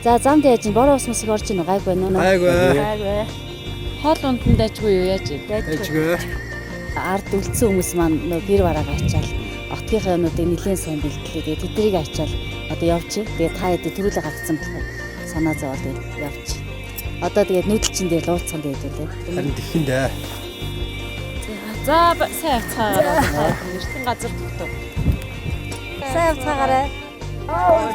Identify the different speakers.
Speaker 1: За зам дэж бороо усмас орж ийн гайгүй нөө.
Speaker 2: Гайгүй.
Speaker 3: Хоол унтан дайчгүй юу яаж ийм?
Speaker 2: Дайчгүй.
Speaker 1: Ард үлдсэн хүмүүс маань нөө гэр барааг ачаал отгийнхаа юмнуудыг нэлээд сайн бэлтгэлээ. Тэгээ тэднийг ачаал одоо явчих. Тэгээ та хэд төрүүлээ гаргацсан болохоор санаа зовоод явчих. Одоо тэгээд нүүдэлчин дээр лууцсан дээр үлээ.
Speaker 2: Харин тэгхэн дээ.
Speaker 3: За сайн авцгаа. Эртэн газар тогтов.
Speaker 1: Сайн авцгаарай.
Speaker 2: Аа.